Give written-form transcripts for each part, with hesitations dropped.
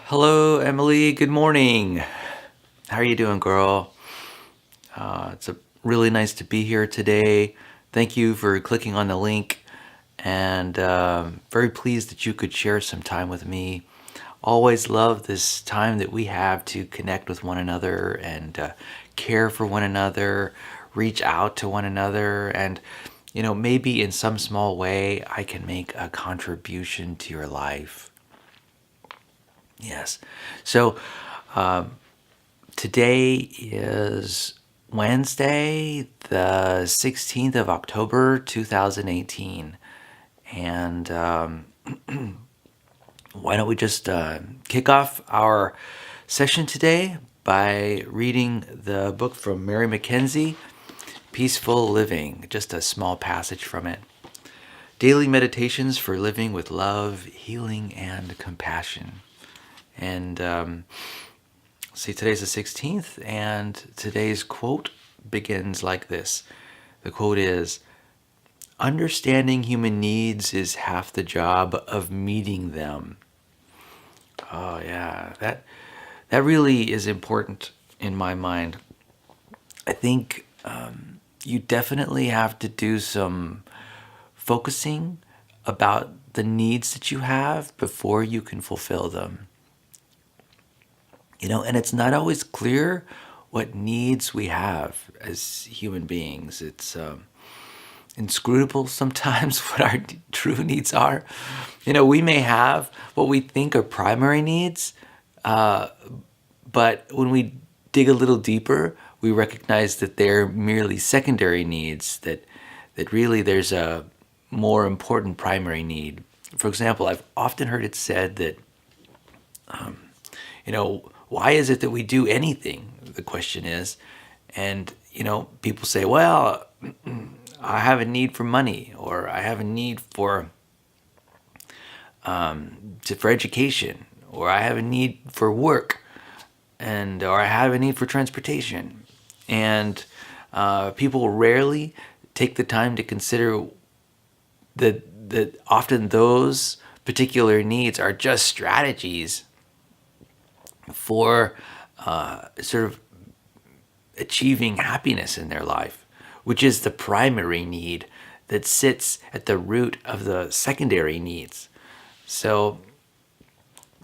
Hello, Emily. Good morning. How are you doing, girl? It's really nice to be here today. Thank you for clicking on the link, and very pleased that you could share some time with me. Always love this time that we have to connect with one another and care for one another, reach out to one another, and maybe in some small way I can make a contribution to your life. Yes. So, today is Wednesday, the 16th of October, 2018. And why don't we just kick off our session today by reading the book from Mary Mackenzie, Peaceful Living, just a small passage from it. Daily Meditations for Living with Love, Healing, and Compassion. And see, today's the 16th, and today's quote begins like this. The quote is, "Understanding human needs is half the job of meeting them." Oh yeah, that really is important in my mind. I think you definitely have to do some focusing about the needs that you have before you can fulfill them. And it's not always clear what needs we have as human beings. It's inscrutable sometimes what our true needs are. We may have what we think are primary needs, but when we dig a little deeper, we recognize that they're merely secondary needs, that really there's a more important primary need. For example, I've often heard it said that, why is it that we do anything? The question is. And, people say, well, I have a need for money, or I have a need for education, or I have a need for work, or I have a need for transportation. And people rarely take the time to consider that often those particular needs are just strategies for sort of achieving happiness in their life, which is the primary need that sits at the root of the secondary needs. So,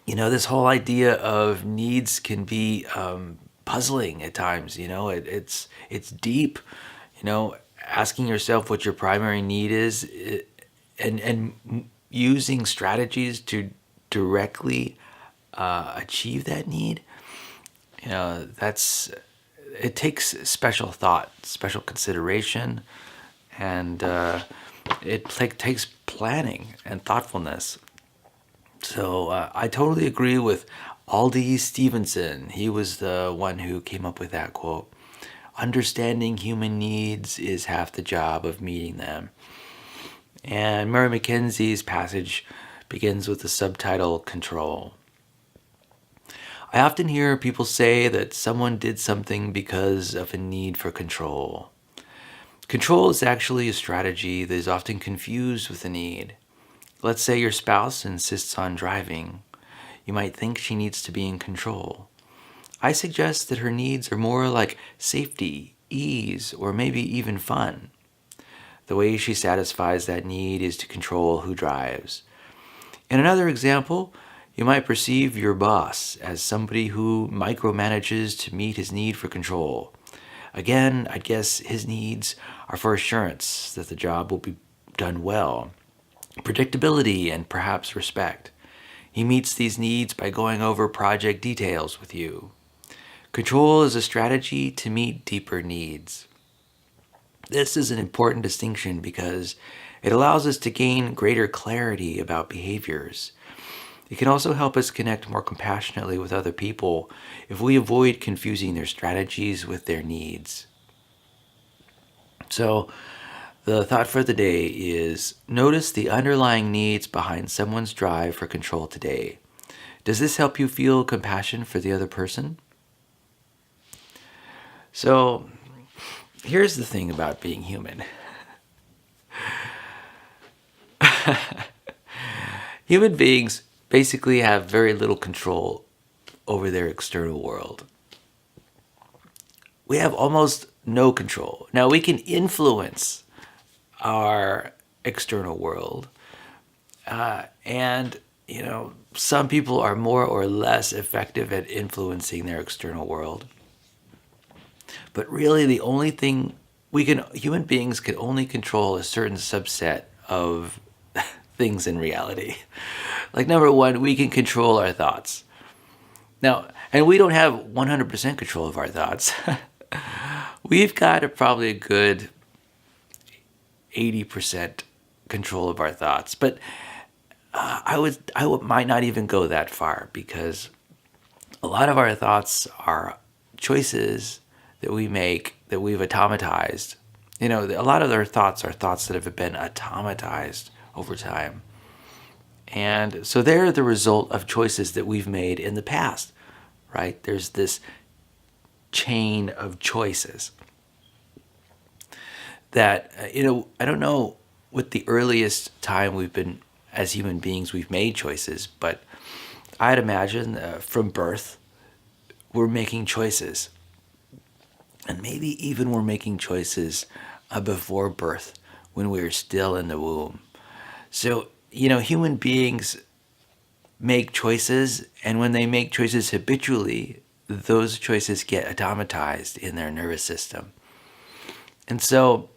this whole idea of needs can be puzzling at times. It's deep. Asking yourself what your primary need is, and using strategies to directly achieve that need. It takes special thought, special consideration, and takes planning and thoughtfulness. So I totally agree with Aldi Stevenson. He was the one who came up with that quote. Understanding human needs is half the job of meeting them. And Mary Mackenzie's passage begins with the subtitle, Control. I often hear people say that someone did something because of a need for control. Control is actually a strategy that is often confused with a need. Let's say your spouse insists on driving. You might think she needs to be in control. I suggest that her needs are more like safety, ease, or maybe even fun. The way she satisfies that need is to control who drives. In another example, you might perceive your boss as somebody who micromanages to meet his need for control. Again, I'd guess his needs are for assurance that the job will be done well, predictability, and perhaps respect. He meets these needs by going over project details with you. Control is a strategy to meet deeper needs. This is an important distinction because it allows us to gain greater clarity about behaviors. It can also help us connect more compassionately with other people if we avoid confusing their strategies with their needs. So, the thought for the day is, notice the underlying needs behind someone's drive for control today. Does this help you feel compassion for the other person? So, here's the thing about being human. Human beings basically have very little control over their external world. We have almost no control. Now, we can influence our external world, and some people are more or less effective at influencing their external world. But really, the only thing human beings can only control a certain subset of things in reality. Like, number one, we can control our thoughts. Now, and we don't have 100% control of our thoughts. We've got probably a good 80% control of our thoughts. But might not even go that far, because a lot of our thoughts are choices that we make that we've automatized. A lot of our thoughts are thoughts that have been automatized over time. And so they're the result of choices that we've made in the past, right? There's this chain of choices that, I don't know what the earliest time as human beings, we've made choices, but I'd imagine from birth, we're making choices. And maybe even we're making choices before birth, when we were still in the womb. So, human beings make choices, and when they make choices habitually, those choices get automatized in their nervous system. And so,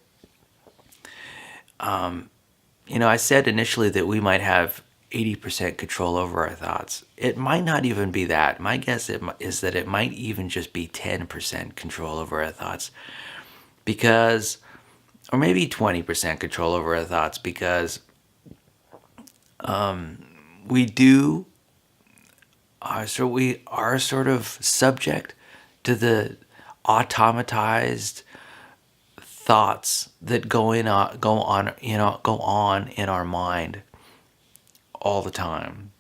I said initially that we might have 80% control over our thoughts. It might not even be that. My guess is that it might even just be 10% control over our thoughts, or maybe 20% control over our thoughts, because we are sort of subject to the automatized thoughts that go on in our mind all the time.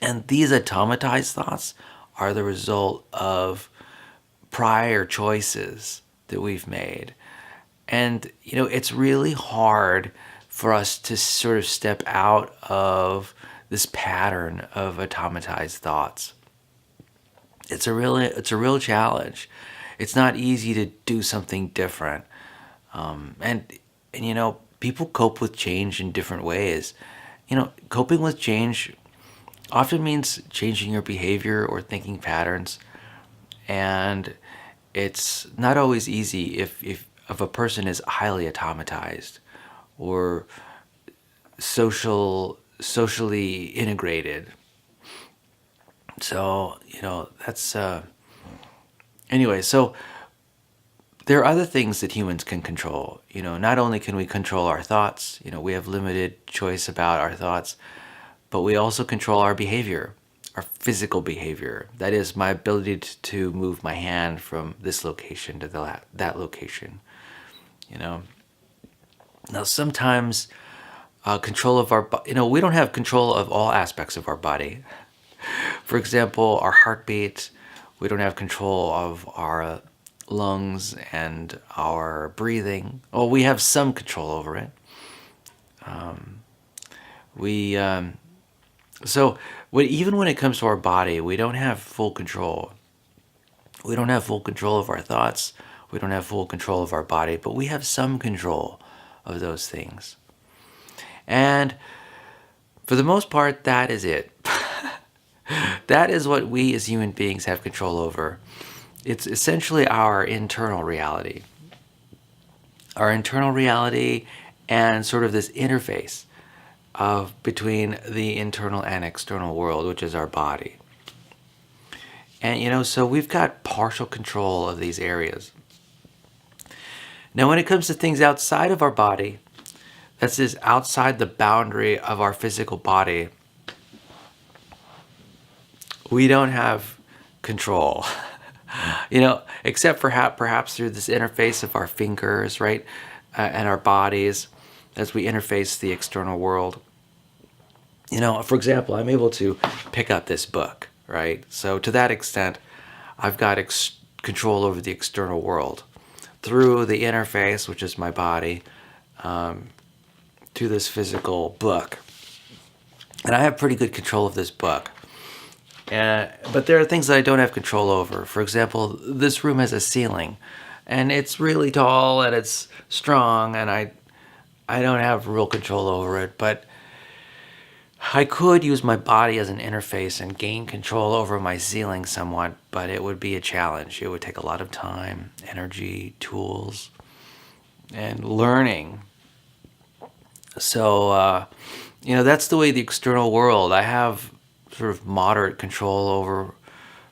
And these automatized thoughts are the result of prior choices that we've made. And it's really hard for us to sort of step out of this pattern of automatized thoughts. It's a real challenge. It's not easy to do something different. And people cope with change in different ways. Coping with change often means changing your behavior or thinking patterns. And it's not always easy if a person is highly automatized or socially integrated. So, that's anyway, so there are other things that humans can control. Not only can we control our thoughts, we have limited choice about our thoughts, but we also control our behavior, our physical behavior. That is, my ability to move my hand from this location to that location. Now, sometimes control of our we don't have control of all aspects of our body. For example, our heartbeat. We don't have control of our lungs and our breathing. Well, we have some control over it. Even when it comes to our body, we don't have full control. We don't have full control of our thoughts. We don't have full control of our body, but we have some control of those things. And for the most part, that is it. That is what we as human beings have control over. It's essentially our internal reality. Our internal reality and sort of this interface between the internal and external world, which is our body. And, so we've got partial control of these areas. Now, when it comes to things outside of our body, that is outside the boundary of our physical body, we don't have control. Except for perhaps through this interface of our fingers, right, and our bodies as we interface the external world. For example, I'm able to pick up this book, right? So to that extent, I've got control over the external world through the interface, which is my body, to this physical book. And I have pretty good control of this book. But there are things that I don't have control over. For example, this room has a ceiling, and it's really tall and it's strong, and I don't have real control over it. But I could use my body as an interface and gain control over my ceiling somewhat, but it would be a challenge. It would take a lot of time, energy, tools, and learning. So, that's the way the external world. I have sort of moderate control over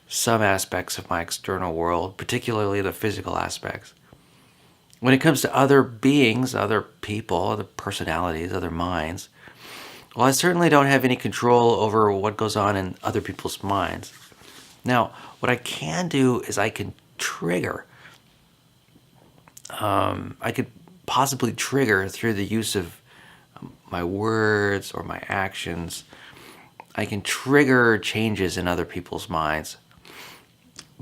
some aspects of my external world, particularly the physical aspects. When it comes to other beings, other people, other personalities, other minds, well, I certainly don't have any control over what goes on in other people's minds. Now, what I can do is I can trigger. I could possibly trigger through the use of my words or my actions. I can trigger changes in other people's minds.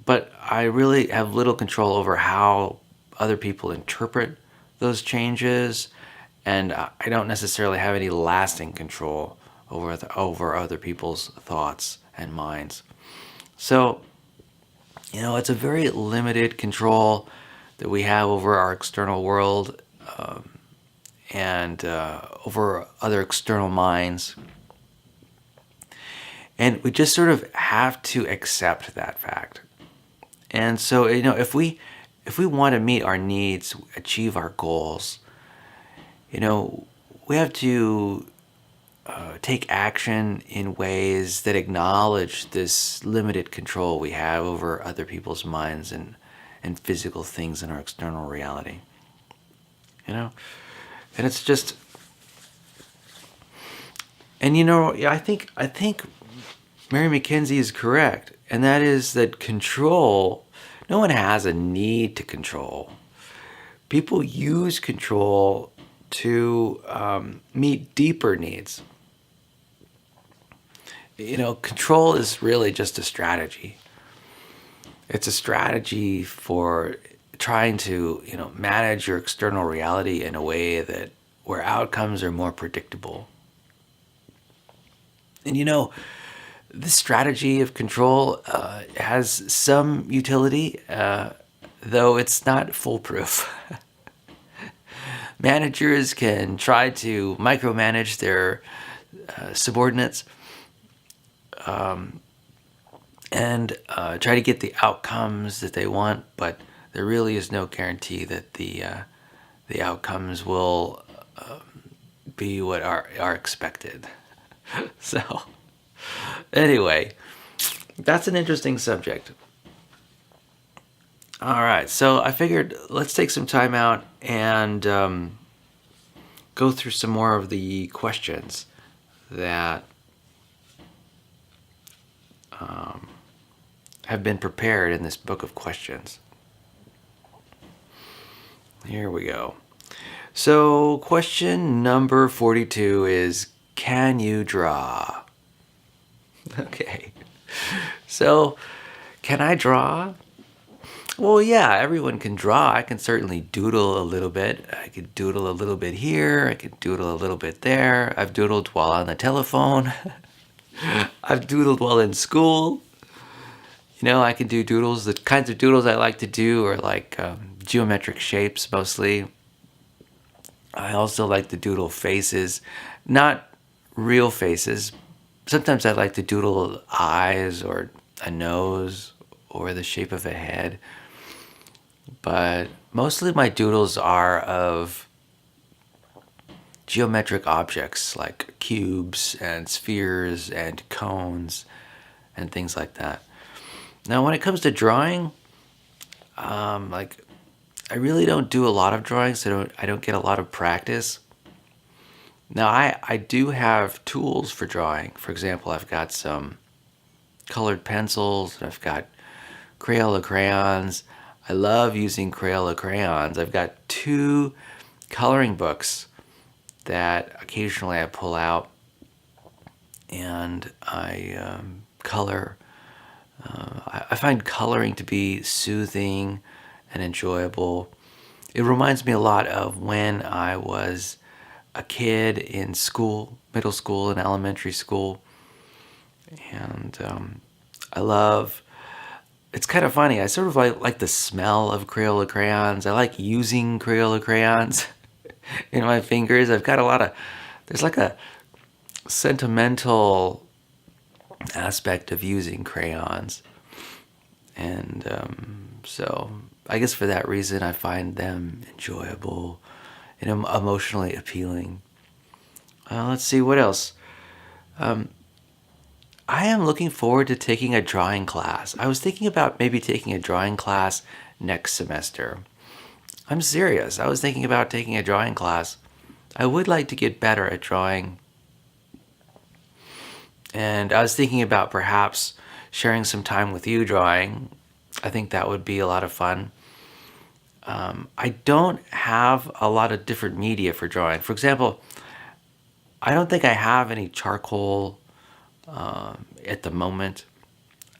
But I really have little control over how other people interpret those changes, and I don't necessarily have any lasting control over other people's thoughts and minds. So, it's a very limited control that we have over our external world, and over other external minds. And we just sort of have to accept that fact. And so, if we want to meet our needs, achieve our goals, we have to take action in ways that acknowledge this limited control we have over other people's minds and physical things in our external reality. And it's just, and I think Mary McKenzie is correct, and that is that control. No one has a need to control. People use control to meet deeper needs. Control is really just a strategy. It's a strategy for trying to, manage your external reality in a way that where outcomes are more predictable. And this strategy of control has some utility, though it's not foolproof. Managers can try to micromanage their subordinates, and try to get the outcomes that they want, but there really is no guarantee that the outcomes will be what are expected. So, anyway, that's an interesting subject. All right, so I figured let's take some time out and go through some more of the questions that have been prepared in this book of questions. Here we go. So, question number 42 is, can you draw? Okay. So, can I draw? Well, yeah, everyone can draw. I can certainly doodle a little bit. I could doodle a little bit here. I could doodle a little bit there. I've doodled while on the telephone. I've doodled while in school. I can do doodles. The kinds of doodles I like to do are like geometric shapes mostly. I also like to doodle faces, not real faces. Sometimes I like to doodle eyes or a nose or the shape of a head. But mostly my doodles are of geometric objects like cubes and spheres and cones and things like that. Now, when it comes to drawing, I really don't do a lot of drawing, so I don't get a lot of practice. Now, I do have tools for drawing. For example, I've got some colored pencils, and I've got Crayola crayons. I love using Crayola crayons. I've got 2 coloring books that occasionally I pull out, and I color. I find coloring to be soothing and enjoyable. It reminds me a lot of when I was a kid in school, middle school and elementary school. And I love, it's kind of funny. I sort of like the smell of Crayola crayons. I like using Crayola crayons in my fingers. I've got a lot of, there's like a sentimental aspect of using crayons. And so I guess for that reason, I find them enjoyable and emotionally appealing. Let's see, what else? I am looking forward to taking a drawing class. I was thinking about maybe taking a drawing class next semester. I'm serious. I was thinking about taking a drawing class. I would like to get better at drawing. And I was thinking about perhaps sharing some time with you drawing. I think that would be a lot of fun. I don't have a lot of different media for drawing. For example, I don't think I have any charcoal at the moment.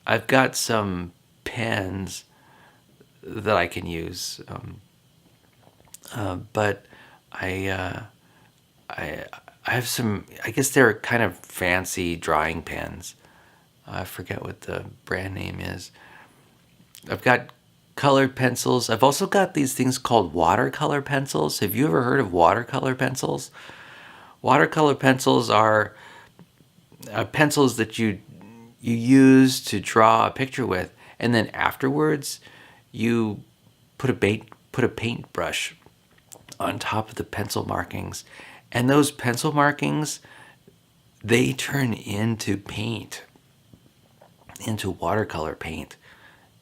I've got some pens that I can use, but I, uh, I I have some. I guess they're kind of fancy drawing pens. I forget what the brand name is. I've got colored pencils. I've also got these things called watercolor pencils. Have you ever heard of watercolor pencils? Watercolor pencils are pencils that you use to draw a picture with, and then afterwards you put a paintbrush on top of the pencil markings, and those pencil markings, they turn into paint, into watercolor paint.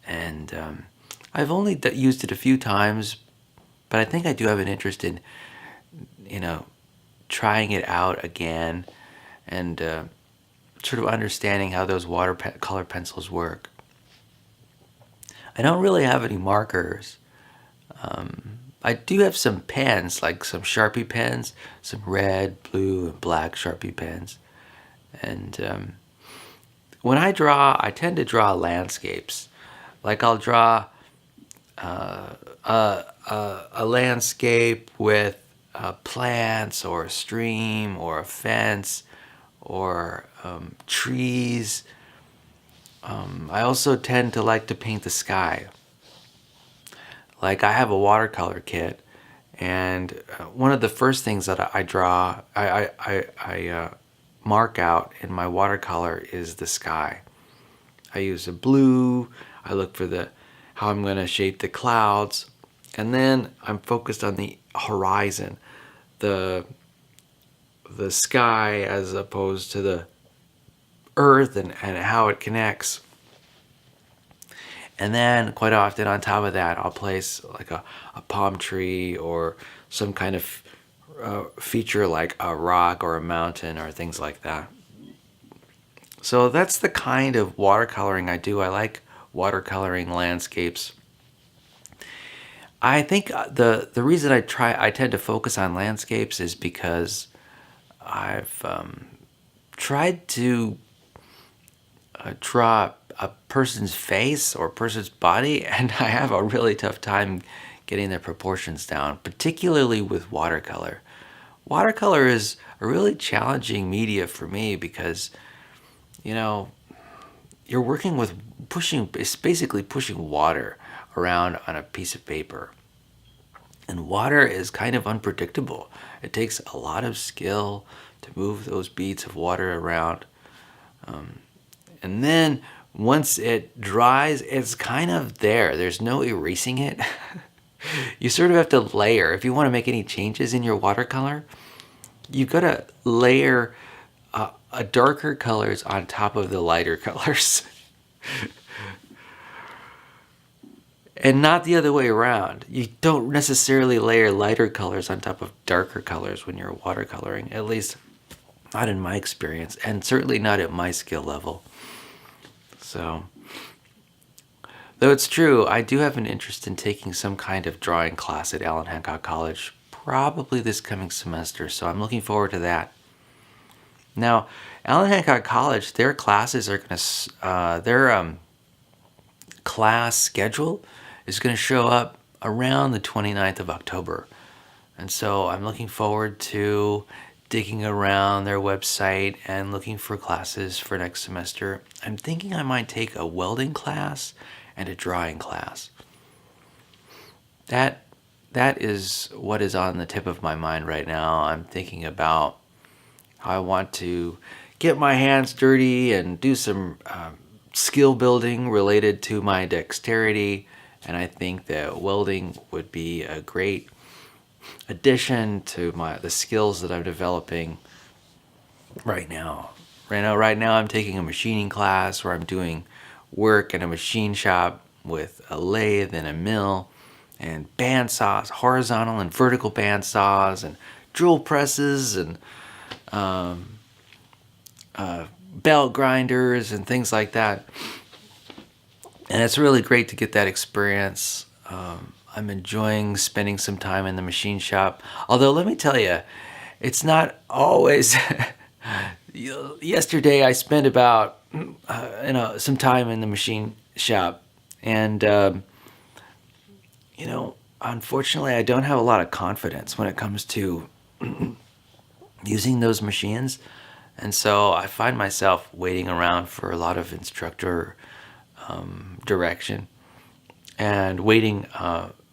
And I've only used it a few times, but I think I do have an interest in, you know, trying it out again and sort of understanding how those watercolor pencils work. I don't really have any markers. I do have some pens, like some Sharpie pens, some red, blue, and black Sharpie pens. And when I draw, I tend to draw landscapes. Like I'll draw a landscape with plants or a stream or a fence or trees. I also tend to like to paint the sky. Like I have a watercolor kit, and one of the first things that I draw, I mark out in my watercolor is the sky. I use a blue. I look for the how I'm going to shape the clouds, and then I'm focused on the horizon, the sky as opposed to the earth and how it connects. And then quite often on top of that, I'll place like a palm tree or some kind of feature like a rock or a mountain or things like that. So that's the kind of watercoloring I do. I like watercoloring landscapes. I think the reason I tend to focus on landscapes is because I've tried to draw a person's face or a person's body, and I have a really tough time getting their proportions down, particularly with watercolor. Watercolor is a really challenging media for me because, you know, you're working with it's basically pushing water around on a piece of paper. And water is kind of unpredictable. It takes a lot of skill to move those beads of water around. And then once it dries, it's kind of there. There's no erasing it. You sort of have to layer. If you want to make any changes in your watercolor, you've got to layer a darker colors on top of the lighter colors. And not the other way around. You don't necessarily layer lighter colors on top of darker colors when you're watercoloring, at least not in my experience, and certainly not at my skill level. So, though it's true, I do have an interest in taking some kind of drawing class at Allen Hancock College, probably this coming semester, so I'm looking forward to that. Now, Allen Hancock College, their classes are going to, their class schedule is going to show up around the 29th of October. And so I'm looking forward to digging around their website and looking for classes for next semester. I'm thinking I might take a welding class and a drawing class. That that is what is on the tip of my mind right now. I'm thinking about how I want to get my hands dirty and do some skill building related to my dexterity. And I think that welding would be a great addition to the skills that I'm developing right now. Right now, I'm taking a machining class where I'm doing work in a machine shop with a lathe and a mill and band saws, horizontal and vertical band saws, and drill presses and belt grinders and things like that. And it's really great to get that experience. I'm enjoying spending some time in the machine shop. Although, let me tell you, it's not always. Yesterday, I spent about some time in the machine shop, and unfortunately, I don't have a lot of confidence when it comes to using those machines, and so I find myself waiting around for a lot of instructor direction and waiting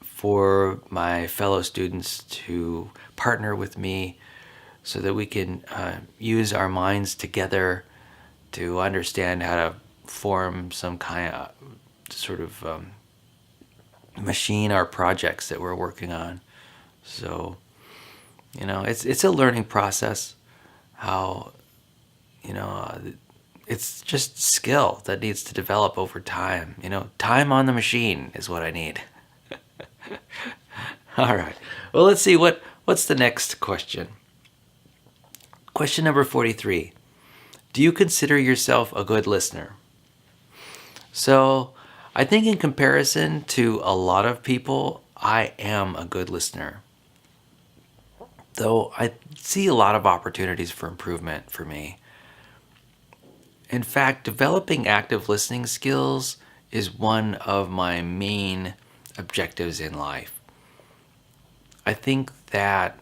for my fellow students to partner with me so that we can use our minds together to understand how to form some kind of sort of machine our projects that we're working on. So, it's a learning process. How, it's just skill that needs to develop over time. Time on the machine is what I need. All right. Well, let's see what's the next question. Question number 43. Do you consider yourself a good listener? So, I think in comparison to a lot of people, I am a good listener. Though I see a lot of opportunities for improvement for me. In fact, developing active listening skills is one of my main objectives in life. I think that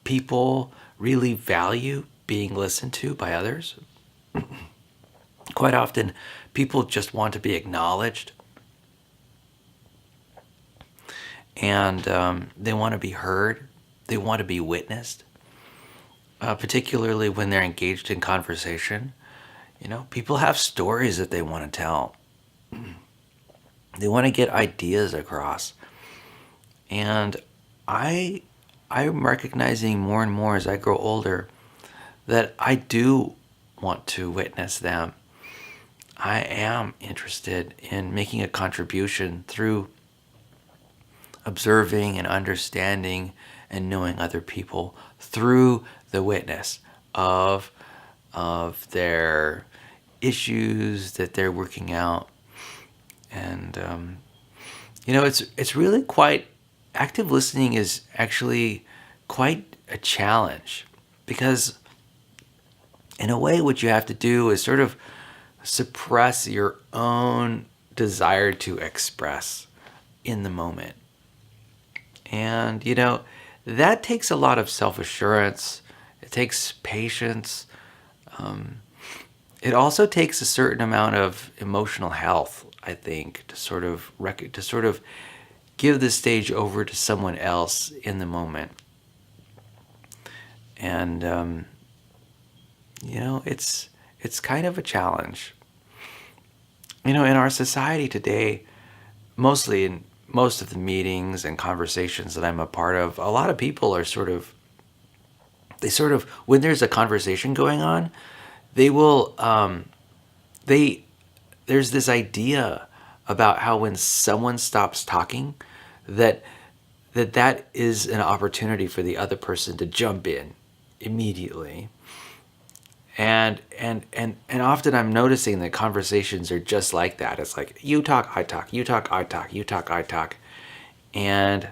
people really value being listened to by others. Quite often, people just want to be acknowledged, and they want to be heard. They want to be witnessed, particularly when they're engaged in conversation. People have stories that they want to tell. They want to get ideas across. And I'm recognizing more and more as I grow older that I do want to witness them. I am interested in making a contribution through observing and understanding and knowing other people through the witness of their issues that they're working out. And it's really quite active listening is actually quite a challenge, because in a way what you have to do is sort of suppress your own desire to express in the moment. And that takes a lot of self-assurance. It takes patience. It also takes a certain amount of emotional health, I think, to sort of give the stage over to someone else in the moment. And it's kind of a challenge. In our society today, mostly in most of the meetings and conversations that I'm a part of, a lot of people are when there's a conversation going on, they will there's this idea about how when someone stops talking, that is an opportunity for the other person to jump in immediately. And often I'm noticing that conversations are just like that. It's like, you talk, I talk, you talk, I talk, you talk, I talk. And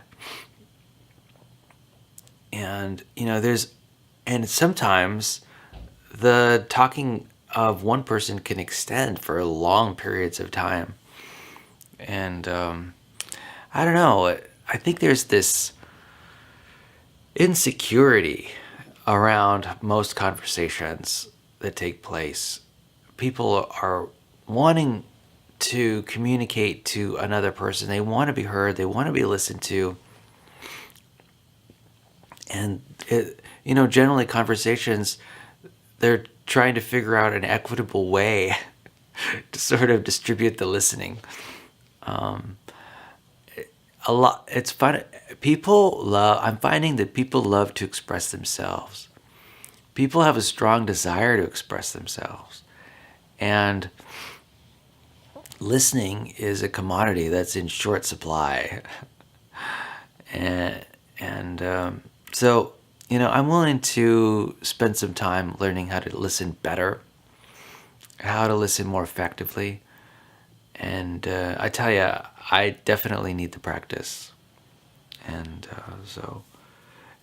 sometimes the talking of one person can extend for long periods of time. And I don't know, I think there's this insecurity around most conversations that take place. People are wanting to communicate to another person. They want to be heard. They want to be listened to. And, generally conversations, they're trying to figure out an equitable way to sort of distribute the listening. A lot, it's fun. I'm finding that people love to express themselves. People have a strong desire to express themselves. And listening is a commodity that's in short supply. And so, I'm willing to spend some time learning how to listen better, how to listen more effectively. And I tell you, I definitely need the practice. And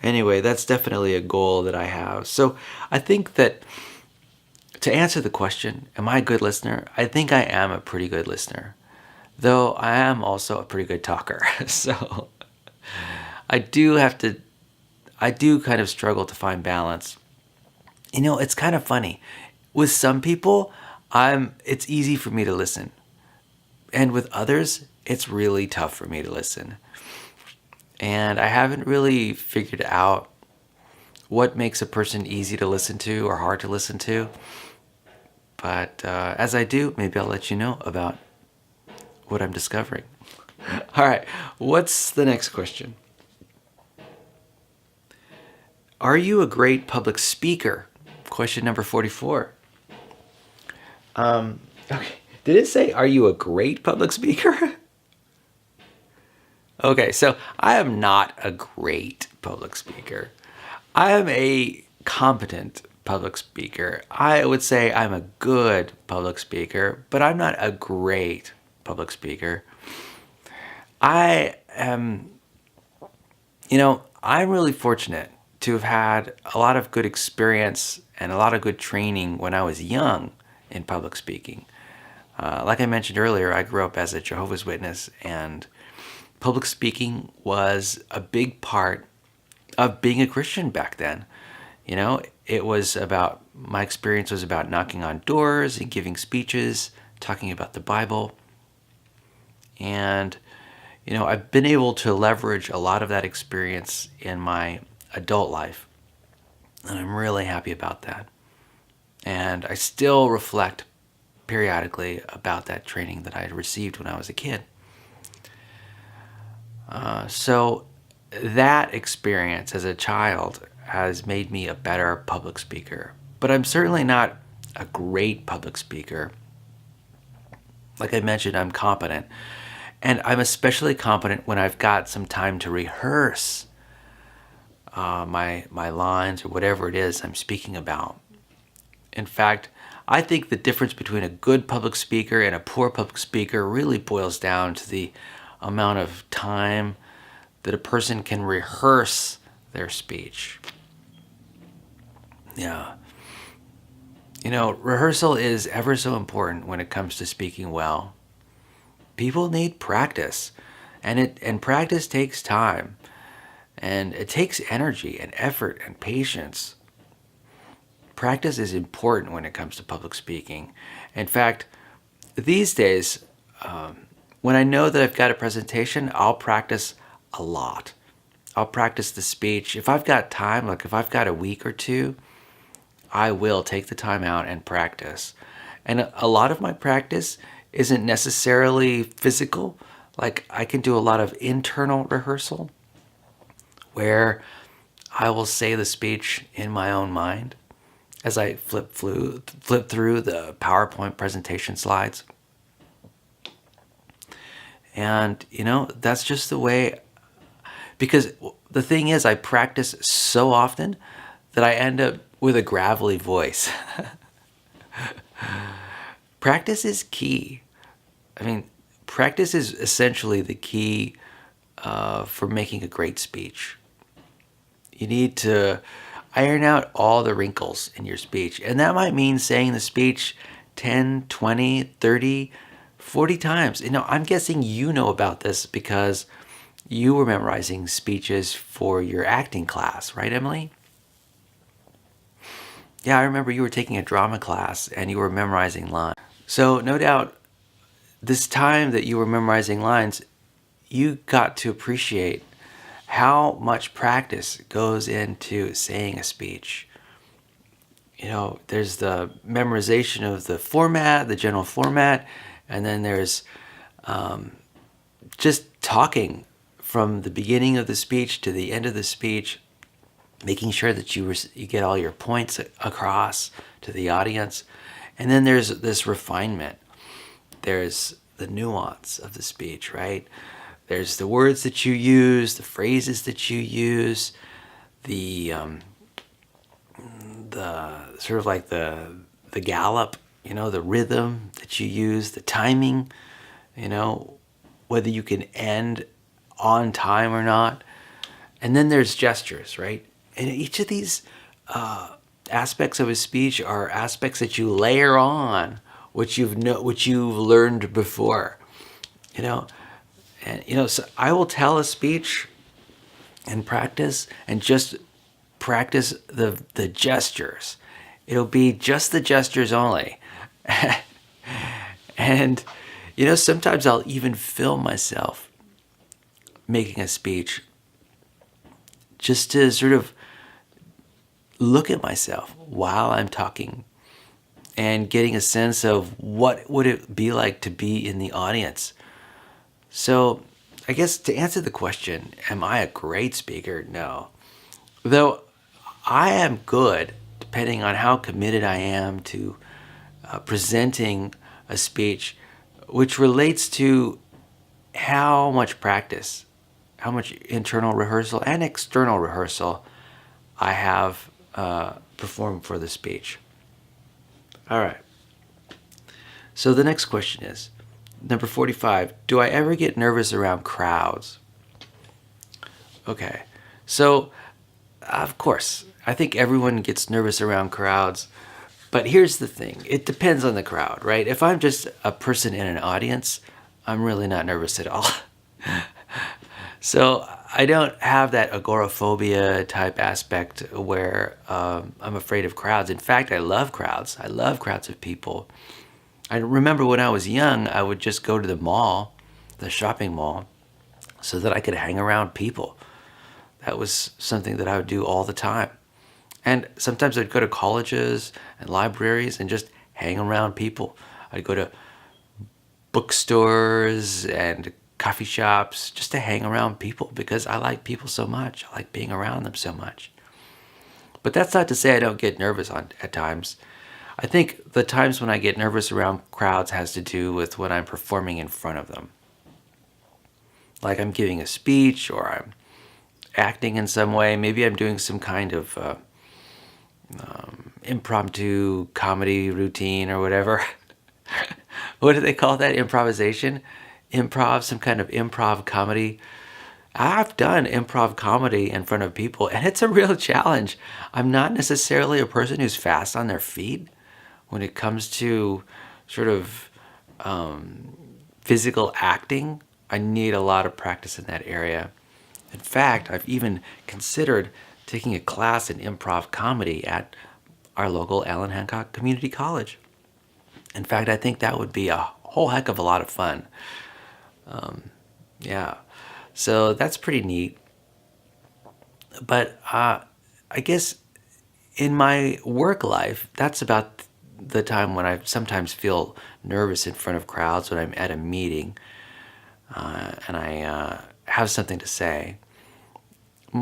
anyway, that's definitely a goal that I have. So I think that to answer the question, am I a good listener? I think I am a pretty good listener, though I am also a pretty good talker. So I do kind of struggle to find balance. It's kind of funny. With some people, it's easy for me to listen. And with others, it's really tough for me to listen. And I haven't really figured out what makes a person easy to listen to or hard to listen to. But as I do, maybe I'll let you know about what I'm discovering. All right, what's the next question? Are you a great public speaker? Question number 44. Okay. Did it say, are you a great public speaker? Okay, so I am not a great public speaker. I am a competent public speaker. I would say I'm a good public speaker, but I'm not a great public speaker. I am, I'm really fortunate to have had a lot of good experience and a lot of good training when I was young in public speaking. Like I mentioned earlier, I grew up as a Jehovah's Witness, and public speaking was a big part of being a Christian back then. My experience was about knocking on doors and giving speeches, talking about the Bible. And, I've been able to leverage a lot of that experience in my adult life. And I'm really happy about that. And I still reflect periodically about that training that I had received when I was a kid. So that experience as a child has made me a better public speaker. But I'm certainly not a great public speaker. Like I mentioned, I'm competent. And I'm especially competent when I've got some time to rehearse my lines or whatever it is I'm speaking about. In fact, I think the difference between a good public speaker and a poor public speaker really boils down to the amount of time that a person can rehearse their speech. Yeah. Rehearsal is ever so important when it comes to speaking well. People need practice, and practice takes time, and it takes energy and effort and patience. Practice is important when it comes to public speaking. In fact, these days, when I know that I've got a presentation, I'll practice a lot. I'll practice the speech. If I've got time, like if I've got a week or two, I will take the time out and practice. And a lot of my practice isn't necessarily physical. Like I can do a lot of internal rehearsal where I will say the speech in my own mind as I flip through the PowerPoint presentation slides. And, that's just the way, because the thing is, I practice so often that I end up with a gravelly voice. Practice is key. I mean, practice is essentially the key for making a great speech. You need to iron out all the wrinkles in your speech. And that might mean saying the speech 10, 20, 30, 40 times. I'm guessing you know about this because you were memorizing speeches for your acting class, right, Emily? Yeah, I remember you were taking a drama class and you were memorizing lines. So, no doubt, this time that you were memorizing lines, you got to appreciate how much practice goes into saying a speech. There's the memorization of the format, the general format, and then there's just talking from the beginning of the speech to the end of the speech, making sure that you get all your points across to the audience. And then there's this refinement. There's the nuance of the speech, right? There's the words that you use, the phrases that you use, the sort of like the gallop, the rhythm that you use, the timing, whether you can end on time or not. And then there's gestures, right? And each of these aspects of a speech are aspects that you layer on which you've learned before, And so I will tell a speech and practice and just practice the gestures. It'll be just the gestures only. And sometimes I'll even film myself making a speech just to sort of look at myself while I'm talking and getting a sense of what would it be like to be in the audience. So I guess to answer the question, am I a great speaker? No. Though I am good, depending on how committed I am to presenting a speech, which relates to how much practice, how much internal rehearsal and external rehearsal I have performed for the speech. All right. So the next question is, number 45, do I ever get nervous around crowds? Okay. So, of course, I think everyone gets nervous around crowds. But here's the thing. It depends on the crowd, right? If I'm just a person in an audience, I'm really not nervous at all. So I don't have that agoraphobia type aspect where I'm afraid of crowds. In fact, I love crowds. I love crowds of people. I remember when I was young, I would just go to the mall, the shopping mall, so that I could hang around people. That was something that I would do all the time. And sometimes I'd go to colleges and libraries and just hang around people. I'd go to bookstores and coffee shops just to hang around people because I like people so much. I like being around them so much. But that's not to say I don't get nervous at times. I think the times when I get nervous around crowds has to do with when I'm performing in front of them. Like I'm giving a speech or I'm acting in some way. Maybe I'm doing some kind of impromptu comedy routine or whatever. What do they call that? Improvisation? Improv, some kind of improv comedy. I've done improv comedy in front of people, and it's a real challenge. I'm not necessarily a person who's fast on their feet when it comes to sort of physical acting. I need a lot of practice in that area. In fact, I've even considered taking a class in improv comedy at our local Allen Hancock Community College. In fact, I think that would be a whole heck of a lot of fun. Yeah, so that's pretty neat. But I guess in my work life, that's about the time when I sometimes feel nervous in front of crowds when I'm at a meeting and I have something to say.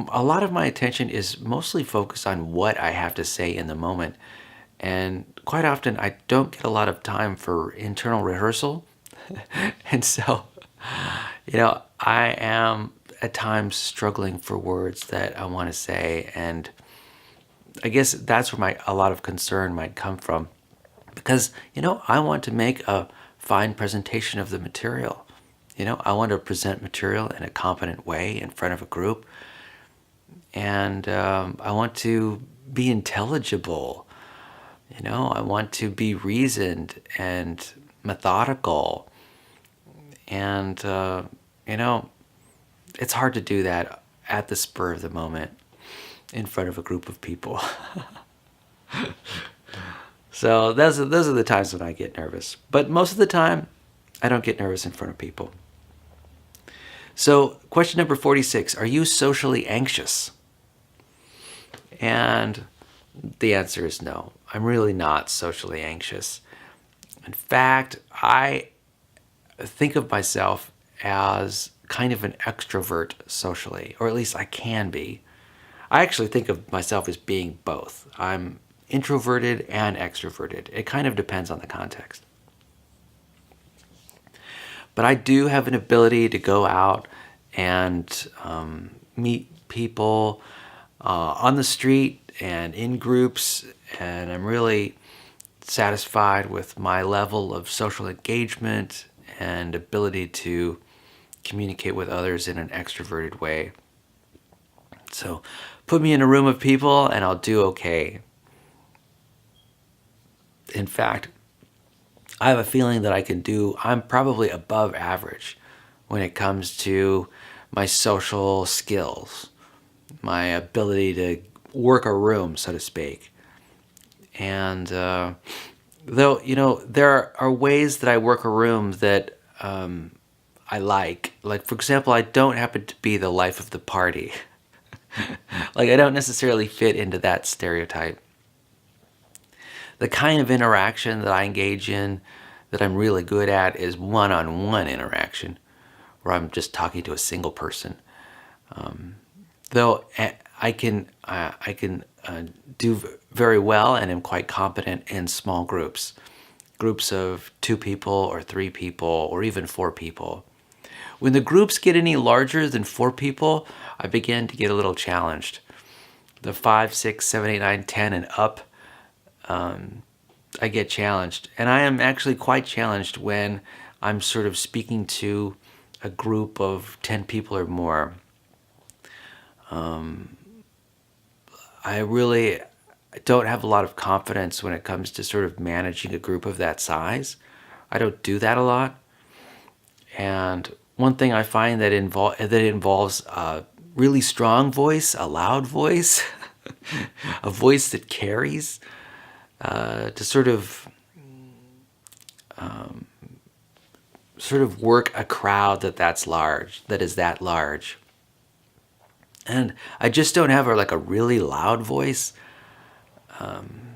A lot of my attention is mostly focused on what I have to say in the moment. And quite often, I don't get a lot of time for internal rehearsal. And so, I am at times struggling for words that I want to say. And I guess that's where a lot of concern might come from. Because, I want to make a fine presentation of the material. I want to present material in a competent way in front of a group. And I want to be intelligible. I want to be reasoned and methodical. And, it's hard to do that at the spur of the moment in front of a group of people. So those are the times when I get nervous. But most of the time, I don't get nervous in front of people. So, question number 46, are you socially anxious? And the answer is no. I'm really not socially anxious. In fact, I think of myself as kind of an extrovert socially, or at least I can be. I actually think of myself as being both. I'm introverted and extroverted. It kind of depends on the context. But I do have an ability to go out and meet people on the street and in groups, and I'm really satisfied with my level of social engagement and ability to communicate with others in an extroverted way. So put me in a room of people and I'll do okay. In fact, I have a feeling that I'm probably above average when it comes to my social skills, my ability to work a room, so to speak. And though, there are ways that I work a room that I like. Like, for example, I don't happen to be the life of the party. Like, I don't necessarily fit into that stereotype. The kind of interaction that I engage in that I'm really good at is one-on-one interaction, where I'm just talking to a single person. Though I can do very well and am quite competent in small groups of 2 people or 3 people or even 4 people. When the groups get any larger than 4 people, I begin to get a little challenged. The 5, 6, 7, 8, 9, 10 and up, I get challenged. And I am actually quite challenged when I'm sort of speaking to a group of 10 people or more. I really don't have a lot of confidence when it comes to sort of managing a group of that size. I don't do that a lot. And one thing I find that involves a really strong voice, a loud voice, a voice that carries, to sort of work a crowd that is that large. And I just don't have like a really loud voice.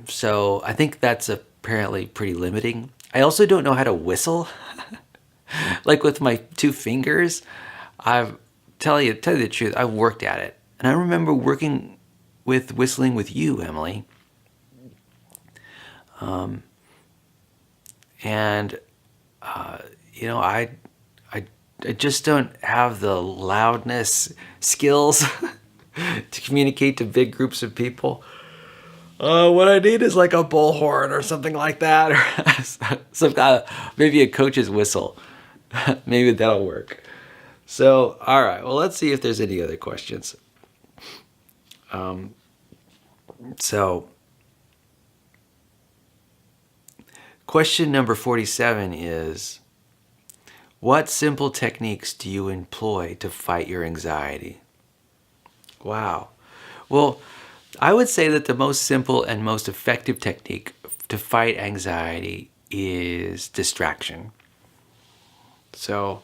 So I think that's apparently pretty limiting. I also don't know how to whistle. Like with my 2 fingers. Tell you the truth, I've worked at it. And I remember working with whistling with you, Emily. And I just don't have the loudness skills to communicate to big groups of people. What I need is like a bullhorn or something like that, or some kind of, maybe a coach's whistle. Maybe that'll work. So, all right. Well, let's see if there's any other questions. So, question number 47 is, what simple techniques do you employ to fight your anxiety? Wow. Well, I would say that the most simple and most effective technique to fight anxiety is distraction. So,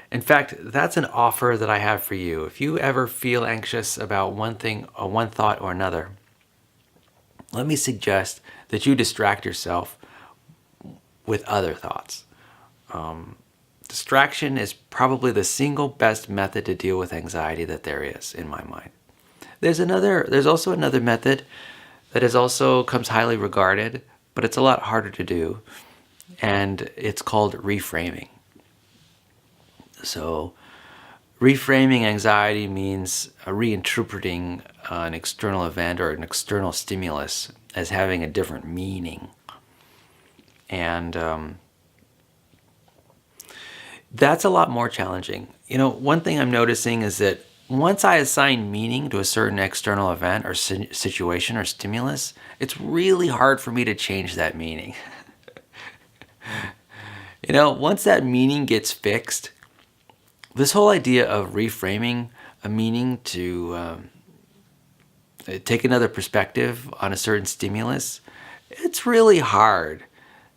in fact, that's an offer that I have for you. If you ever feel anxious about one thing or one thought or another, let me suggest that you distract yourself with other thoughts. Distraction is probably the single best method to deal with anxiety that there is, in my mind. There's also another method that is also comes highly regarded, but it's a lot harder to do, and it's called reframing. So, reframing anxiety means reinterpreting an external event or an external stimulus as having a different meaning. And that's a lot more challenging. One thing I'm noticing is that once I assign meaning to a certain external event or situation or stimulus, it's really hard for me to change that meaning. Once that meaning gets fixed, this whole idea of reframing a meaning to take another perspective on a certain stimulus, it's really hard.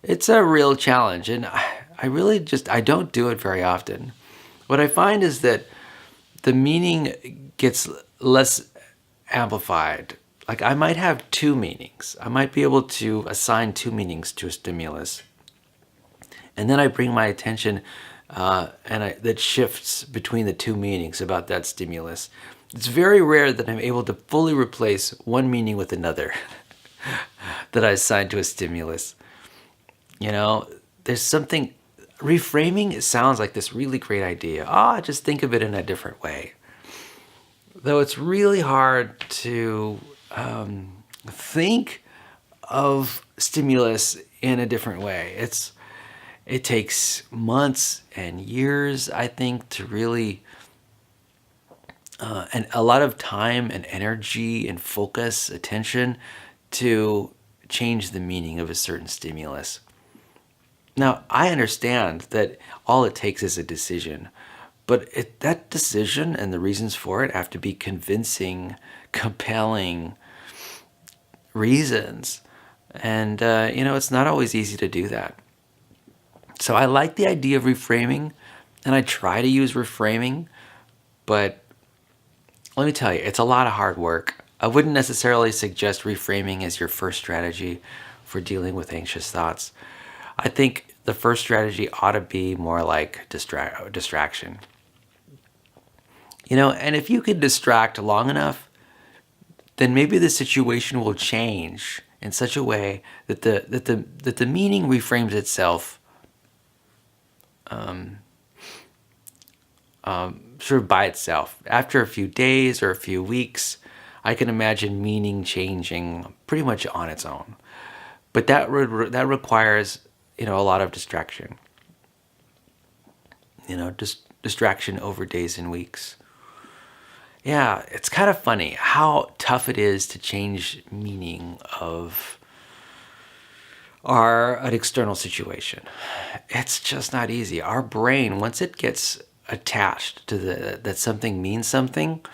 It's a real challenge, and I really just I don't do it very often. What I find is that the meaning gets less amplified. Like I might have two meanings. I might be able to assign two meanings to a stimulus, and then I bring my attention, that shifts between the two meanings about that stimulus. It's very rare that I'm able to fully replace one meaning with another that I assign to a stimulus. You know, there's something reframing. It sounds like this really great idea. Just think of it in a different way. Though it's really hard to think of stimulus in a different way. It takes months and years, I think, to really, and a lot of time and energy and focus, attention to change the meaning of a certain stimulus. Now, I understand that all it takes is a decision, but that decision and the reasons for it have to be convincing, compelling reasons. And, it's not always easy to do that. So I like the idea of reframing, and I try to use reframing, but let me tell you, it's a lot of hard work. I wouldn't necessarily suggest reframing as your first strategy for dealing with anxious thoughts. I think the first strategy ought to be more like distraction. And if you can distract long enough, then maybe the situation will change in such a way that the meaning reframes itself, sort of by itself. After a few days or a few weeks, I can imagine meaning changing pretty much on its own. But that requires, a lot of distraction. Just distraction over days and weeks. Yeah, it's kind of funny how tough it is to change meaning of an external situation. It's just not easy. Our brain, once it gets attached to that something means something,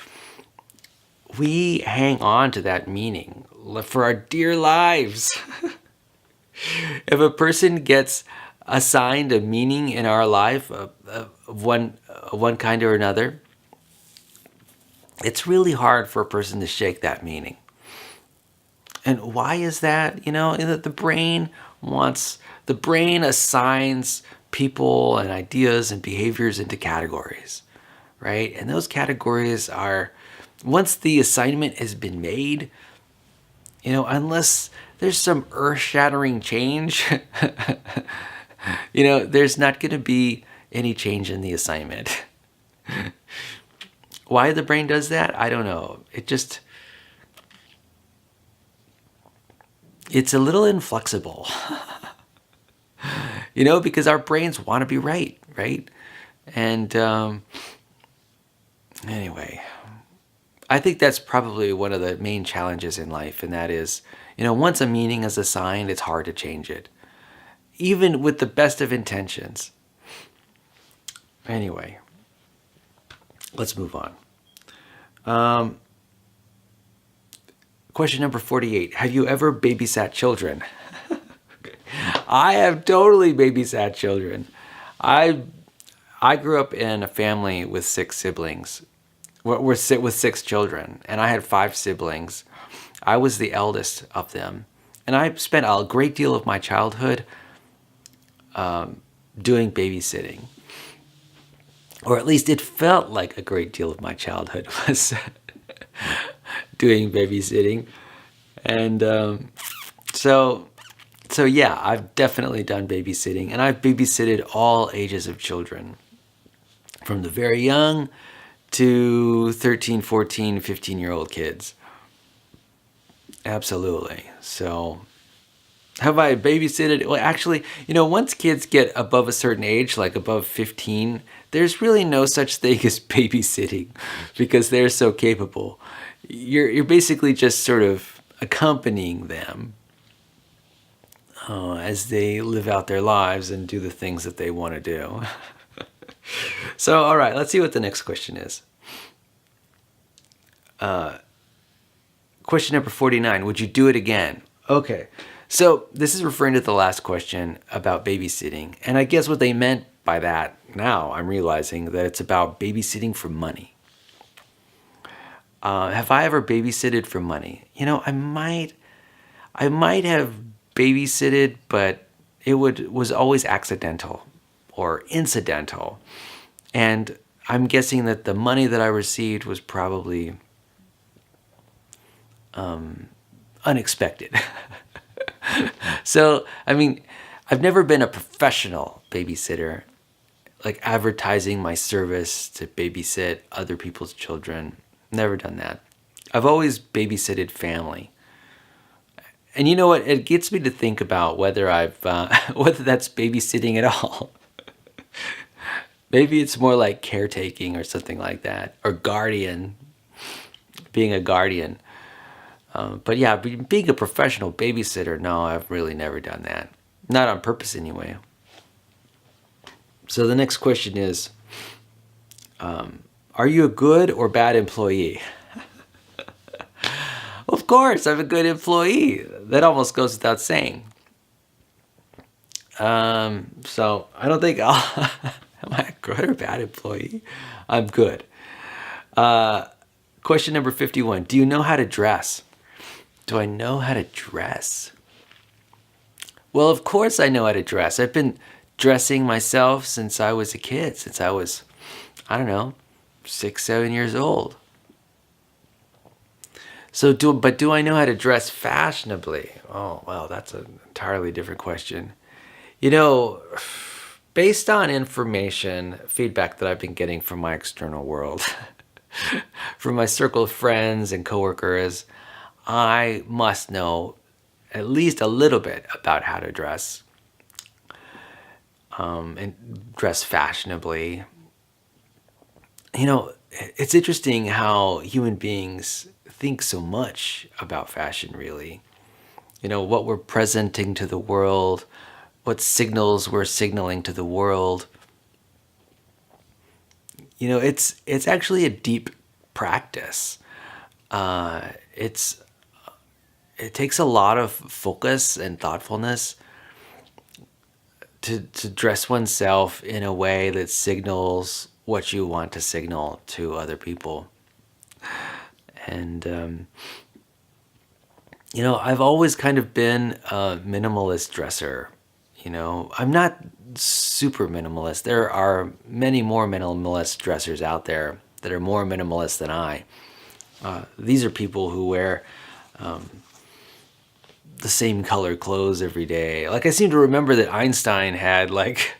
we hang on to that meaning for our dear lives. If a person gets assigned a meaning in our life of one kind or another, it's really hard for a person to shake that meaning. And why is that? The brain assigns people and ideas and behaviors into categories, right? And those categories are, once the assignment has been made, unless there's some earth-shattering change, there's not going to be any change in the assignment. Why the brain does that, I don't know. It's a little inflexible, because our brains want to be right? And anyway, I think that's probably one of the main challenges in life, and that is, once a meaning is assigned, it's hard to change it, even with the best of intentions. Anyway, let's move on. Question number 48. Have you ever babysat children? I have totally babysat children. I grew up in a family with 6 siblings. We're with 6 children, and I had 5 siblings. I was the eldest of them, and I spent a great deal of my childhood doing babysitting. Or at least it felt like a great deal of my childhood was doing babysitting. And so yeah, I've definitely done babysitting, and I've babysitted all ages of children, from the very young to 13, 14, 15-year-old kids. Absolutely. So have I babysitted? Well, actually, once kids get above a certain age, like above 15, there's really no such thing as babysitting because they're so capable. You're basically just sort of accompanying them as they live out their lives and do the things that they want to do. So, all right, let's see what the next question is. Question number 49. Would you do it again? Okay. So this is referring to the last question about babysitting. And I guess what they meant by that, now I'm realizing that it's about babysitting for money. Have I ever babysitted for money? I might have babysitted, but was always accidental or incidental. And I'm guessing that the money that I received was probably unexpected. So, I mean, I've never been a professional babysitter, like advertising my service to babysit other people's children. Never done that. I've always babysitted family. And you know what? It gets me to think about whether whether that's babysitting at all. Maybe it's more like caretaking or something like that, or being a guardian. But yeah, being a professional babysitter, no, I've really never done that. Not on purpose anyway. So the next question is, are you a good or bad employee? Of course, I'm a good employee. That almost goes without saying. So I don't think am I a good or bad employee? I'm good. Question number 51. Do you know how to dress? Do I know how to dress? Well, of course I know how to dress. I've been dressing myself since I was a kid, since I was, I don't know, 6, 7 years old. So do I know how to dress fashionably? Oh, well, that's an entirely different question. Based on feedback that I've been getting from my external world, from my circle of friends and coworkers, I must know at least a little bit about how to dress, and dress fashionably. It's interesting how human beings think so much about fashion, really. What we're presenting to the world, what signals we're signaling to the world. It's actually a deep practice. It takes a lot of focus and thoughtfulness to dress oneself in a way that signals what you want to signal to other people. And I've always kind of been a minimalist dresser. I'm not super minimalist. There are many more minimalist dressers out there that are more minimalist than I. These are people who wear the same color clothes every day. Like, I seem to remember that Einstein had like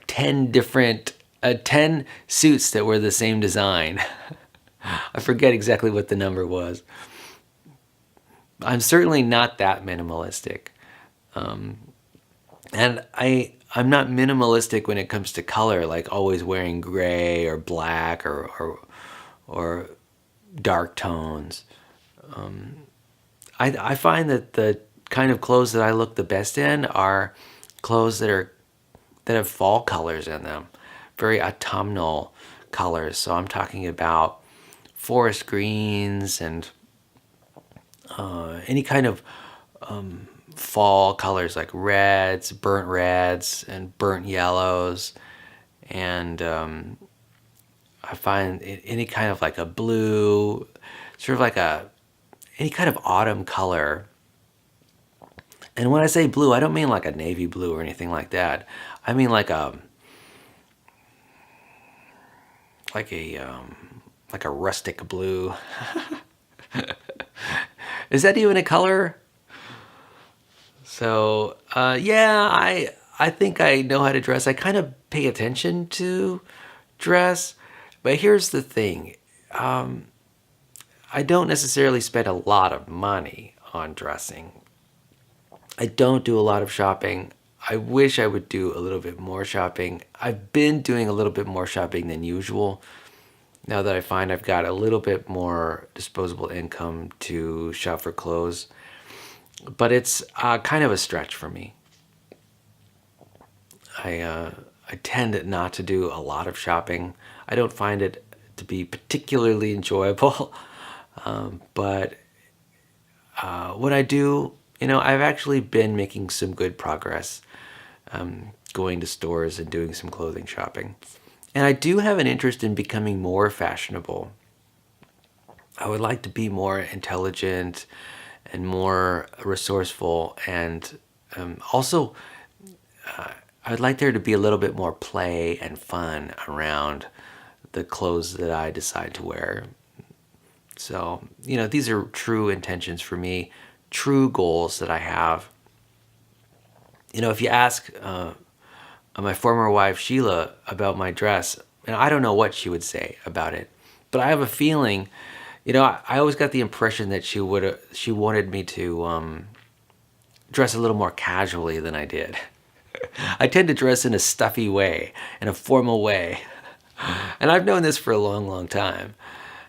10 different 10 suits that were the same design. I forget exactly what the number was. I'm certainly not that minimalistic. And I'm not minimalistic when it comes to color, like always wearing gray or black or dark tones. I find that the kind of clothes that I look the best in are clothes that have fall colors in them, very autumnal colors. So I'm talking about forest greens and any kind of fall colors like reds, and burnt yellows, and I find any kind of like a blue, sort of like any kind of autumn color. And when I say blue, I don't mean like a navy blue or anything like that. I mean like a rustic blue. Is that even a color? So yeah, I think I know how to dress. I kind of pay attention to dress, but here's the thing. I don't necessarily spend a lot of money on dressing. I don't do a lot of shopping. I wish I would do a little bit more shopping. I've been doing a little bit more shopping than usual, now that I find I've got a little bit more disposable income to shop for clothes. But it's kind of a stretch for me. I tend not to do a lot of shopping. I don't find it to be particularly enjoyable. But what I do, I've actually been making some good progress, going to stores and doing some clothing shopping. And I do have an interest in becoming more fashionable. I would like to be more intelligent and more resourceful, and also I'd like there to be a little bit more play and fun around the clothes that I decide to wear. So, these are true intentions for me, true goals that I have. If you ask my former wife, Sheila, about my dress, and I don't know what she would say about it, but I have a feeling, I always got the impression that she wanted me to dress a little more casually than I did. I tend to dress in a stuffy way, in a formal way. And I've known this for a long, long time.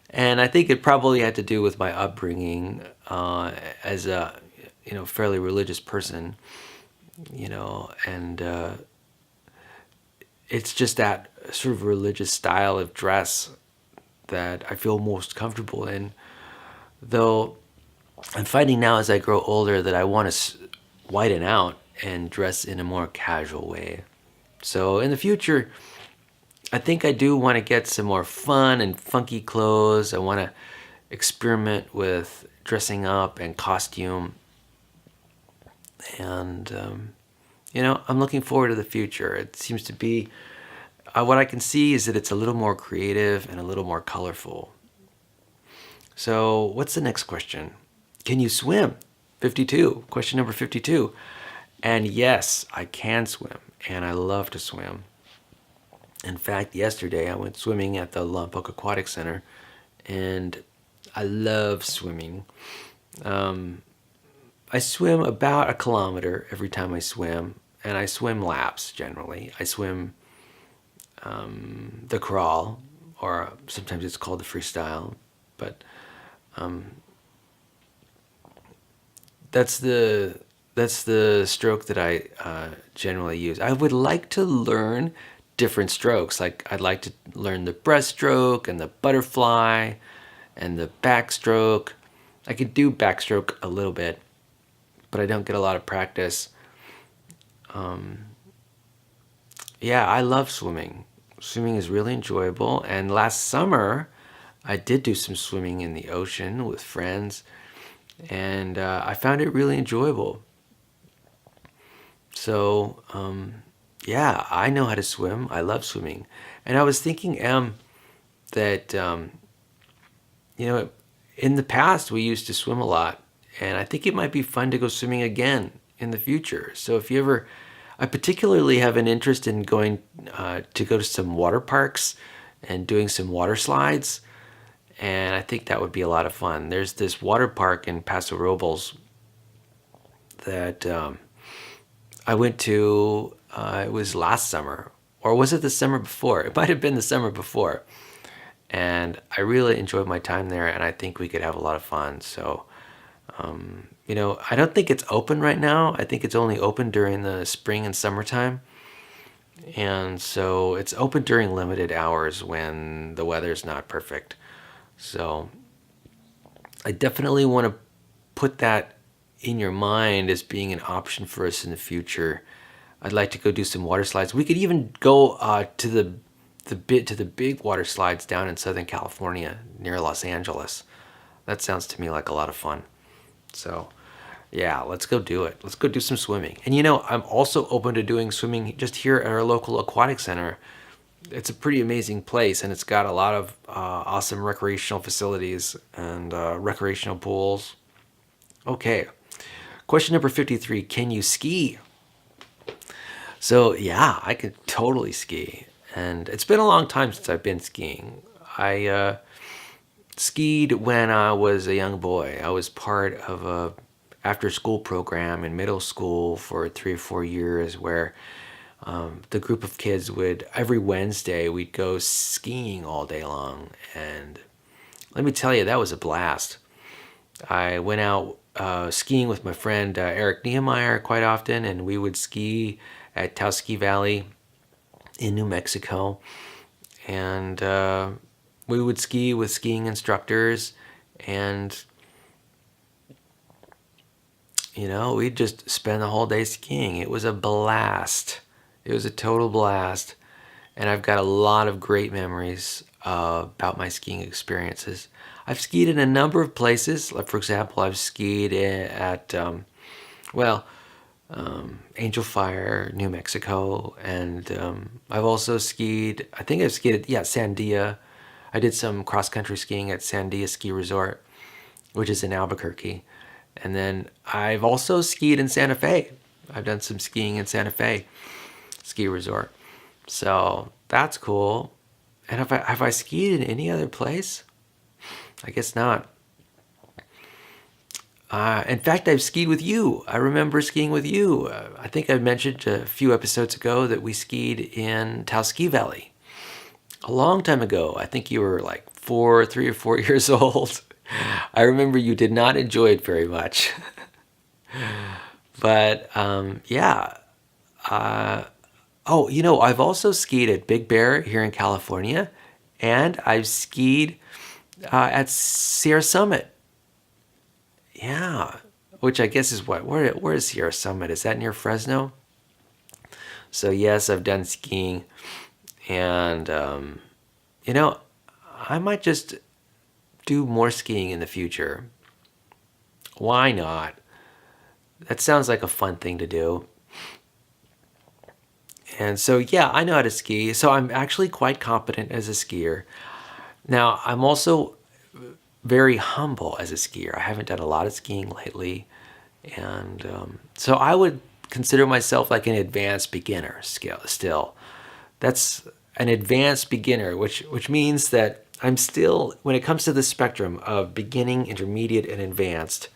And I think it probably had to do with my upbringing as a, fairly religious person, and it's just that sort of religious style of dress that I feel most comfortable in. Though I'm finding now as I grow older that I want to widen out and dress in a more casual way. So in the future, I think I do want to get some more fun and funky clothes. I want to experiment with dressing up and costume. And, I'm looking forward to the future. It seems to be, what I can see is that it's a little more creative and a little more colorful. So, what's the next question? Can you swim? 52. Question number 52. And yes, I can swim, and I love to swim. In fact, yesterday I went swimming at the Lompoc Aquatic Center, and I love swimming. I swim about a kilometer every time I swim, and I swim laps generally. I swim the crawl, or sometimes it's called the freestyle, but that's the stroke that I generally use. I would like to learn different strokes. Like I'd like to learn the breaststroke and the butterfly and the backstroke. I could do backstroke a little bit, but I don't get a lot of practice. Yeah, I love swimming. Swimming is really enjoyable. And last summer, I did do some swimming in the ocean with friends, and I found it really enjoyable. So, yeah, I know how to swim. I love swimming. And I was thinking, that, in the past we used to swim a lot, and I think it might be fun to go swimming again in the future. So if you ever, I particularly have an interest in going to go to some water parks and doing some water slides, and I think that would be a lot of fun. There's this water park in Paso Robles that I went to. It was last summer, or was it the summer before? It might have been the summer before, and I really enjoyed my time there, and I think we could have a lot of fun. So, I don't think it's open right now. I think it's only open during the spring and summertime. And so it's open during limited hours when the weather's not perfect. So I definitely want to put that in your mind as being an option for us in the future. I'd like to go do some water slides. We could even go to the big water slides down in Southern California near Los Angeles. That sounds to me like a lot of fun. So, yeah, let's go do it. Let's go do some swimming. And I'm also open to doing swimming just here at our local aquatic center. It's a pretty amazing place, and it's got a lot of awesome recreational facilities and recreational pools. Okay, question number 53. Can you ski? So, yeah, I could totally ski. And it's been a long time since I've been skiing. I skied when I was a young boy. I was part of a after school program in middle school for 3 or 4 years where the group of kids would, every Wednesday, we'd go skiing all day long. And let me tell you, that was a blast. I went out skiing with my friend Eric Niemeyer quite often, and we would ski at Taos Valley in New Mexico. And we would ski with skiing instructors, And, we'd just spend the whole day skiing. It was a blast. It was a total blast. And I've got a lot of great memories about my skiing experiences. I've skied in a number of places. Like, for example, I've skied at, Angel Fire, New Mexico. And I've also skied, I think I've skied at, Sandia. I did some cross-country skiing at Sandia Ski Resort, which is in Albuquerque. And then I've also skied in Santa Fe. I've done some skiing in Santa Fe Ski Resort. So that's cool. And have I skied in any other place? I guess not. In fact, I've skied with you. I remember skiing with you. I think I mentioned a few episodes ago that we skied in Taos Ski Valley a long time ago. I think you were like 3 or 4 years old. I remember you did not enjoy it very much. But yeah. Oh, I've also skied at Big Bear here in California, and I've skied at Sierra Summit. Yeah, which I guess is what? Where is Sierra Summit? Is that near Fresno? So yes, I've done skiing, and you know, I might just do more skiing in the future. Why not? That sounds like a fun thing to do. And so, yeah, I know how to ski. So I'm actually quite competent as a skier. Now, I'm also very humble as a skier. I haven't done a lot of skiing lately. And so I would consider myself like an advanced beginner still. That's an advanced beginner, which means that I'm still, when it comes to the spectrum of beginning, intermediate, and advanced,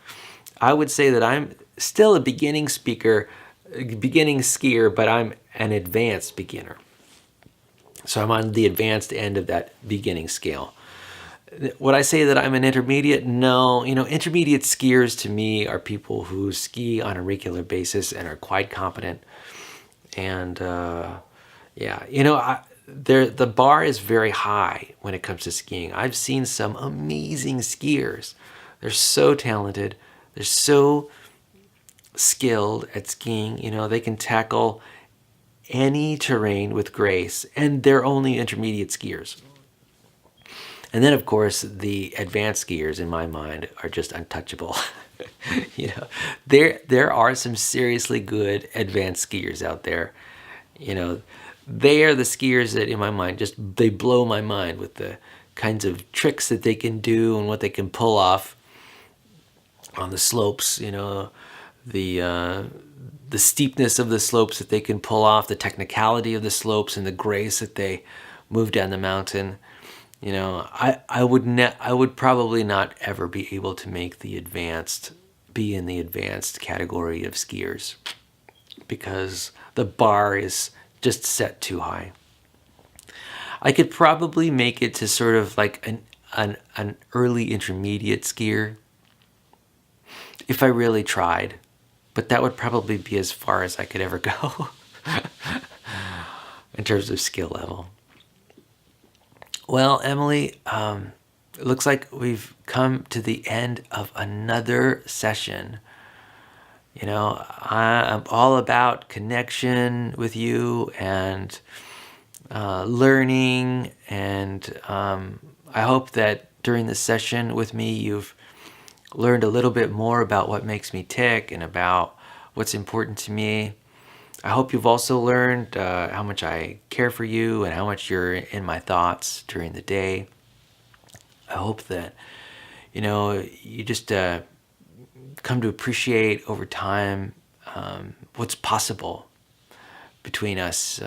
I would say that I'm still a beginning skier, but I'm an advanced beginner. So I'm on the advanced end of that beginning scale. Would I say that I'm an intermediate? No. Intermediate skiers to me are people who ski on a regular basis and are quite competent. And yeah, the bar is very high when it comes to skiing. I've seen some amazing skiers. They're so talented. They're so skilled at skiing. They can tackle any terrain with grace, and they're only intermediate skiers. And then, of course, the advanced skiers, in my mind, are just untouchable. There are some seriously good advanced skiers out there. They are the skiers that, in my mind, they blow my mind with the kinds of tricks that they can do and what they can pull off on the slopes. The steepness of the slopes that they can pull off, the technicality of the slopes, and the grace that they move down the mountain. I would probably not ever be able to be in the advanced category of skiers, because the bar is just set too high. I could probably make it to sort of like an early intermediate skier if I really tried, but that would probably be as far as I could ever go in terms of skill level. Well, Emily, it looks like we've come to the end of another session. I'm all about connection with you and learning, and I hope that during this session with me, you've learned a little bit more about what makes me tick and about what's important to me. I hope you've also learned how much I care for you and how much you're in my thoughts during the day. I hope that, you just come to appreciate over time what's possible between us.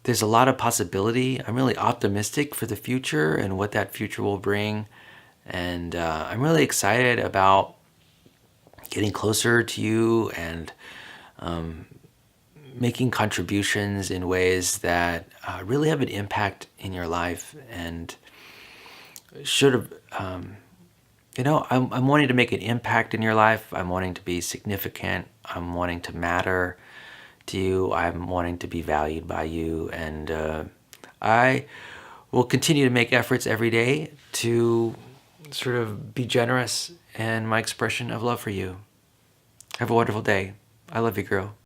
There's a lot of possibility. I'm really optimistic for the future and what that future will bring. And I'm really excited about getting closer to you and making contributions in ways that really have an impact in your life. And I'm wanting to make an impact in your life. I'm wanting to be significant. I'm wanting to matter to you. I'm wanting to be valued by you. And I will continue to make efforts every day to sort of be generous in my expression of love for you. Have a wonderful day. I love you, girl.